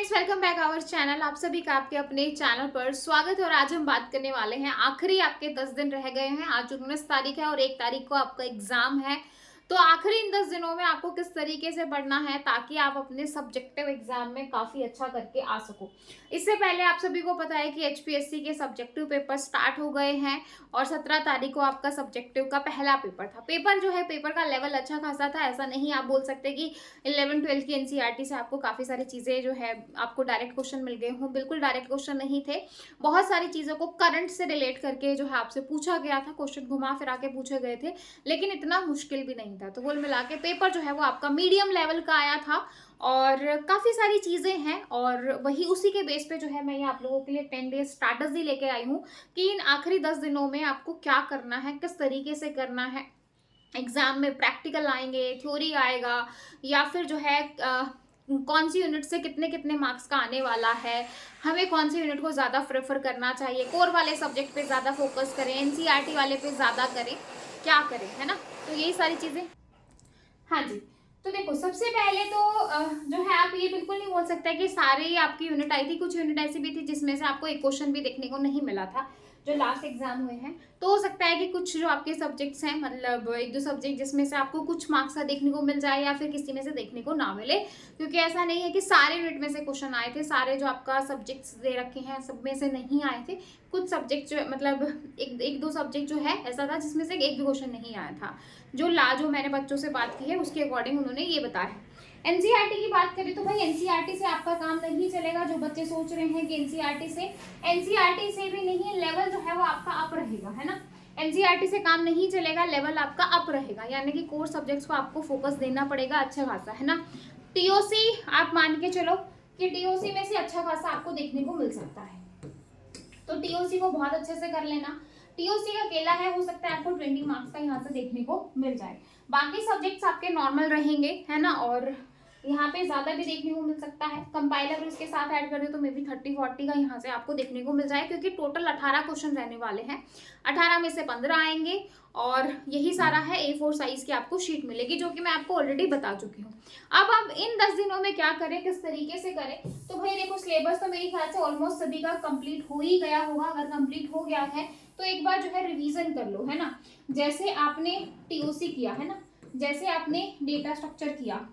Friends, welcome back our channel. आप सभी का आपके अपने चैनल पर स्वागत है। और आज हम बात करने वाले हैं, आखिरी आपके 10 दिन रह गए हैं। आज 19 तारीख है और 1 तारीख को आपका एग्जाम है। तो आखिरी इन 10 दिनों में आपको किस तरीके से पढ़ना है ताकि आप अपने सब्जेक्टिव एग्जाम में काफी अच्छा करके आ सको। इससे पहले आप सभी को पता है कि एचपीएससी के सब्जेक्टिव पेपर स्टार्ट हो गए हैं और 17 तारीख को आपका सब्जेक्टिव का पहला पेपर था। पेपर जो है, पेपर का लेवल अच्छा खासा था। ऐसा नहीं आप बोल सकते कि 11-12 की एनसीईआरटी से आपको काफी सारी चीजें जो है आपको डायरेक्ट क्वेश्चन मिल गए हों। बिल्कुल डायरेक्ट क्वेश्चन नहीं थे। बहुत सारी चीजों को करंट से रिलेट करके जो है आपसे पूछा गया था। क्वेश्चन घुमा फिरा के पूछे गए थे, लेकिन इतना मुश्किल भी नहीं था। तो कुल मिला के पेपर जो है वो आपका मीडियम लेवल का आया था और काफी सारी चीजें हैं। और वही उसी के बेस पे जो है मैं ये आप लोगों के लिए 10 डेज स्ट्रैटेजी लेके आई हूँ कि इन आखिरी 10 दिनों में आपको क्या करना है, किस तरीके से करना है। एग्जाम में प्रैक्टिकल आएंगे, थ्योरी आएगा, या फिर जो है कौन सी यूनिट से कितने कितने मार्क्स का आने वाला है, हमें कौन सी यूनिट को ज़्यादा प्रेफर करना चाहिए, कोर वाले सब्जेक्ट पे ज़्यादा फोकस करें, एनसीईआरटी वाले पे ज़्यादा करें, क्या करें, है ना। तो यही सारी चीज़ें। हाँ जी। तो देखो, सबसे पहले तो जो है आप ये बिल्कुल नहीं बोल सकते कि सारे ही आपकी यूनिट आई थी। कुछ यूनिट ऐसी भी थी जिसमें से आपको एक क्वेश्चन भी देखने को नहीं मिला था, जो लास्ट एग्जाम हुए हैं। तो हो सकता है कि कुछ जो आपके सब्जेक्ट्स हैं, मतलब एक दो सब्जेक्ट जिसमें से आपको कुछ मार्क्स का देखने को मिल जाए या फिर किसी में से देखने को ना मिले, क्योंकि ऐसा नहीं है कि सारे यूनिट में से क्वेश्चन आए थे। सारे जो आपका सब्जेक्ट्स दे रखे हैं सब में से नहीं आए थे। कुछ सब्जेक्ट जो मतलब एक दो सब्जेक्ट जो है ऐसा था जिसमें से एक भी क्वेश्चन नहीं आया था। जो मैंने बच्चों से बात की है उसके अकॉर्डिंग उन्होंने ये बताया। एनसीईआरटी की बात करें तो भाई एनसीईआरटी से आपका काम नहीं चलेगा। जो बच्चे सोच रहे हैं कि एनसीईआरटी से भी नहीं, लेवल जो है वो आपका अप रहेगा, है ना। एनसीईआरटी से काम नहीं चलेगा, लेवल आपका अप रहेगा, यानी कि कोर सब्जेक्ट्स को आपको फोकस देना पड़ेगा अच्छा खासा, है ना। टीओसी आप मान के चलो कि टीओसी में से अच्छा खासा आपको देखने को मिल सकता है, तो टीओसी को बहुत अच्छे से कर लेना। टीओसी का केला है, हो सकता है आपको 20 मार्क्स का यहाँ से देखने को मिल जाए। बाकी सब्जेक्ट्स आपके नॉर्मल रहेंगे, है ना। और यहाँ पे ज्यादा भी देखने को मिल सकता है। कंपाइलर इसके साथ ऐड कर दे तो मे बी 30-40 का यहाँ से आपको देखने को मिल जाए, क्योंकि टोटल 18 क्वेश्चन रहने वाले हैं। 18 में से 15 आएंगे और यही सारा है। A4 साइज की आपको शीट मिलेगी, जो कि मैं आपको ऑलरेडी बता चुकी हूँ। अब आप इन 10 दिनों में क्या करें, किस तरीके से करें। तो भाई देखो, सिलेबस तो मेरे ख्याल से ऑलमोस्ट सभी का कंप्लीट हो ही गया होगा। अगर कंप्लीट हो गया है तो एक बार जो है रिवीजन कर लो, है ना। जैसे आपने टीओसी किया, है ना, जैसे आपने डेटा स्ट्रक्चर किया,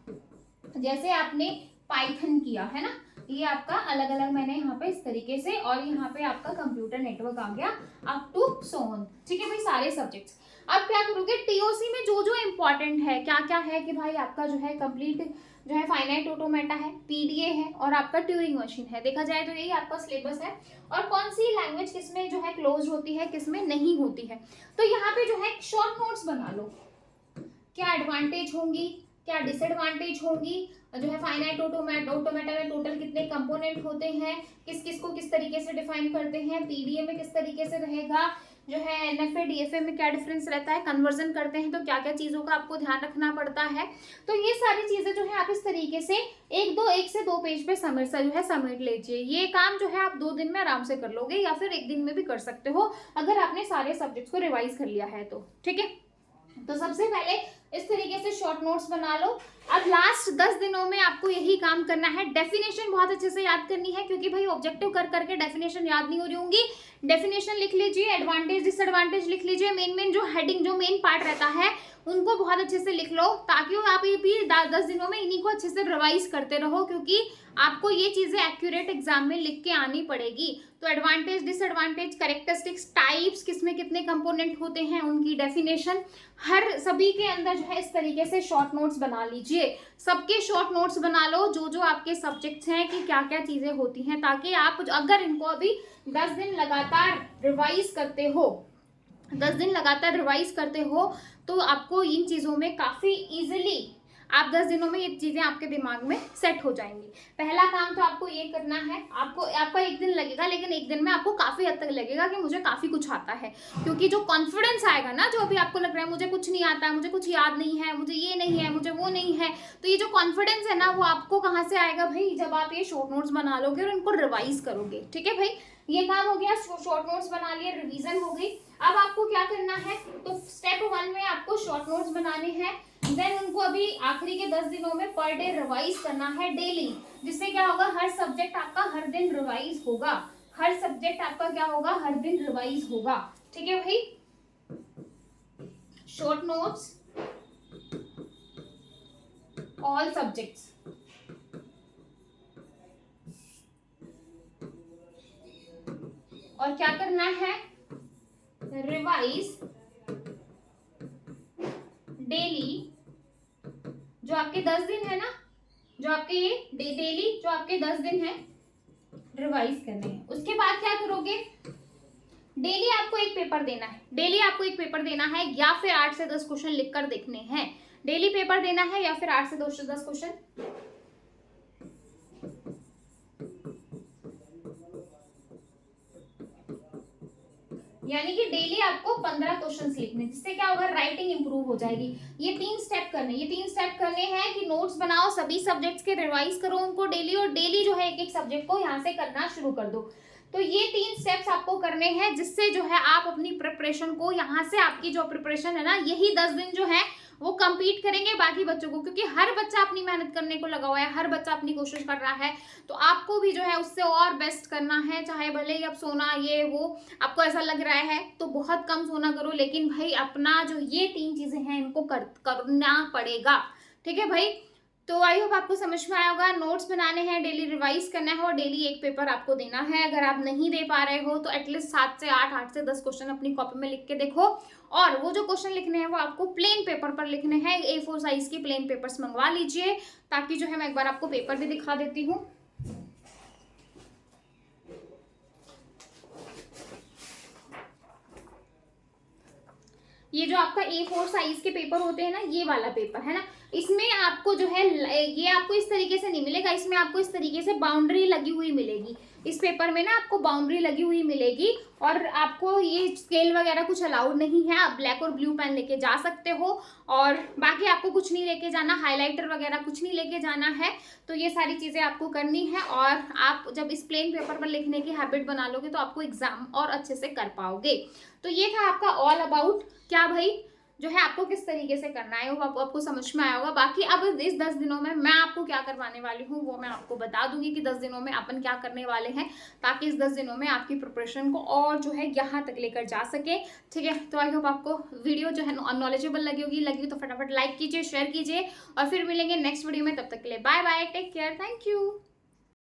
जैसे आपने पाइथन किया, है ना, ये आपका अलग अलग मैंने यहाँ पे इस तरीके से, और यहाँ पे आपका कंप्यूटर नेटवर्क आ गया अप टू सो ऑन। ठीक है भाई, सारे सब्जेक्ट्स। अब क्या करोगे, टीओसी में जो जो इम्पोर्टेंट है क्या क्या है कि भाई आपका जो है कंप्लीट जो है फाइनाइट ऑटोमेटा है, पीडीए है और आपका ट्यूरिंग मशीन है। देखा जाए तो यही आपका सिलेबस है। और कौन सी लैंग्वेज किसमें जो है क्लोज होती है, किसमें नहीं होती है। तो यहाँ पे जो है शॉर्ट नोट्स बना लो, क्या एडवांटेज होंगी, क्या डिसएडवांटेज होंगी, जो है फाइनाइट ऑटोमेटा में टोटल कितने कंपोनेंट होते हैं, किस किस को किस तरीके से डिफाइन करते हैं, पीडीए में किस तरीके से रहेगा, जो है एनएफए डीएफए में क्या डिफरेंस रहता है, कन्वर्जन करते हैं तो क्या क्या चीजों का आपको ध्यान रखना पड़ता है। तो ये सारी चीजें जो है आप इस तरीके से एक से दो पेज पे समेट लीजिए। ये काम जो है आप 2 दिन में आराम से कर लोगे, या फिर 1 दिन में भी कर सकते हो अगर आपने सारे सब्जेक्ट्स को रिवाइज कर लिया है तो। ठीक है, तो सबसे पहले इस तरीके से शॉर्ट नोट्स बना लो। अब लास्ट 10 दिनों में आपको यही काम करना है। डेफिनेशन बहुत अच्छे से याद करनी है, क्योंकि भाई ऑब्जेक्टिव कर करके डेफिनेशन याद नहीं हो रही होंगी। डेफिनेशन लिख लीजिए, एडवांटेज डिसएडवांटेज लिख लीजिए, मेन जो हेडिंग जो मेन पार्ट रहता है उनको बहुत अच्छे से लिख लो, ताकि आप ये भी 10 दिनों में इन्हीं को अच्छे से रिवाइज करते रहो, क्योंकि आपको ये चीजें एक्यूरेट एग्जाम में लिख के आनी पड़ेगी। तो एडवांटेज डिसएडवांटेज, कैरेक्टरिस्टिक्स, टाइप्स, किसमें कितने कंपोनेंट होते हैं, उनकी डेफिनेशन, हर सभी के अंदर जो है इस तरीके से शॉर्ट नोट्स बना लीजिए। सबके शॉर्ट नोट्स बना लो, जो जो आपके सब्जेक्ट्स हैं कि क्या क्या चीजें होती हैं, ताकि आप अगर इनको अभी 10 दिन लगातार रिवाइज करते हो, 10 दिन लगातार रिवाइज करते हो, तो आपको इन चीजों में काफी इजीली आप 10 दिनों में ये चीजें आपके दिमाग में सेट हो जाएंगी। पहला काम तो आपको ये करना है, आपका 1 दिन लगेगा, लेकिन 1 दिन में आपको काफी हद तक लगेगा कि मुझे काफी कुछ आता है। क्योंकि जो कॉन्फिडेंस आएगा ना, जो अभी आपको लग रहा है मुझे कुछ नहीं आता, मुझे कुछ याद नहीं है, मुझे ये नहीं है, मुझे वो नहीं है, तो ये जो कॉन्फिडेंस है ना, वो आपको कहाँ से आएगा भाई, जब आप ये शॉर्ट नोट्स बना लोगे और इनको रिवाइज करोगे। ठीक है भाई, ये काम हो गया, शॉर्ट नोट्स बना लिए, रिवीजन हो गई। अब आपको क्या करना है, तो स्टेप 1 में आपको शॉर्ट नोट्स बनाने हैं। देन उनको अभी आखिरी के 10 दिनों में पर डे रिवाइज करना है डेली, जिससे क्या होगा, हर सब्जेक्ट आपका हर दिन रिवाइज होगा। हर सब्जेक्ट आपका क्या होगा, हर दिन रिवाइज होगा। ठीक है भाई। Short notes all subjects. और क्या करना है, रिवाइज डेली। जो आपके 10 दिन है ना, जो आपके ये डेली जो आपके 10 दिन है रिवाइज करने हैं। उसके बाद क्या करोगे, डेली आपको एक पेपर देना है। डेली आपको एक पेपर देना है, या फिर 8 से 10 क्वेश्चन लिखकर देखने हैं। डेली पेपर देना है या फिर 8 से 10 क्वेश्चन। यानी कि डेली आपको 15 क्वेश्चंस लिखने, जिससे क्या होगा, राइटिंग इंप्रूव हो जाएगी। ये 3 स्टेप करने हैं कि नोट्स बनाओ, सभी सब्जेक्ट्स के रिवाइज करो उनको डेली, और डेली जो है एक एक सब्जेक्ट को यहाँ से करना शुरू कर दो। तो ये 3 स्टेप्स आपको करने हैं, जिससे जो है आप अपनी प्रिपरेशन को, यहाँ से आपकी जो प्रिपरेशन है ना, यही 10 दिन जो है वो कंपीट करेंगे बाकी बच्चों को, क्योंकि हर बच्चा अपनी मेहनत करने को लगा हुआ है, हर बच्चा अपनी कोशिश कर रहा है। तो आपको भी जो है उससे और बेस्ट करना है, चाहे भले ही अब सोना ये वो आपको ऐसा लग रहा है तो बहुत कम सोना करो, लेकिन भाई अपना जो ये 3 चीजें हैं इनको करना पड़ेगा। ठीक है भाई। तो आई होप आपको समझ में आया होगा। नोट्स बनाने हैं, डेली रिवाइज करना है और डेली एक पेपर आपको देना है। अगर आप नहीं दे पा रहे हो तो एटलीस्ट 7 से 8, 8 से 10 क्वेश्चन अपनी कॉपी में लिख के देखो। और वो जो क्वेश्चन लिखने हैं वो आपको प्लेन पेपर पर लिखने हैं। A4 साइज के प्लेन पेपर्स मंगवा लीजिए, ताकि जो है मैं एक बार आपको पेपर भी दिखा देती हूँ। ये जो आपका A4 साइज के पेपर होते हैं ना, ये वाला पेपर है ना, इसमें आपको जो है ये आपको इस तरीके से नहीं मिलेगा, इसमें आपको इस तरीके से बाउंड्री लगी हुई मिलेगी। इस पेपर में ना आपको बाउंड्री लगी हुई मिलेगी, और आपको ये स्केल वगैरह कुछ अलाउड नहीं है। आप ब्लैक और ब्लू पेन लेके जा सकते हो, और बाकी आपको कुछ नहीं लेके जाना, हाइलाइटर वगैरह कुछ नहीं लेके जाना है। तो ये सारी चीज़ें आपको करनी है, और आप जब इस प्लेन पेपर पर लिखने की हैबिट बना लोगे तो आपको एग्जाम और अच्छे से कर पाओगे। तो ये था आपका ऑल अबाउट क्या भाई, जो है आपको किस तरीके से करना है वो आपको समझ में आया होगा। बाकी अब इस 10 दिनों में मैं आपको क्या करवाने वाली हूँ वो मैं आपको बता दूंगी कि 10 दिनों में अपन क्या करने वाले हैं, ताकि इस 10 दिनों में आपकी प्रिपरेशन को और जो है यहाँ तक लेकर जा सके। ठीक है। तो आई होप आपको वीडियो जो है नॉलेजेबल लगी तो फटाफट लाइक कीजिए, शेयर कीजिए, और फिर मिलेंगे नेक्स्ट वीडियो में। तब तक के लिए bye bye, take care, thank you.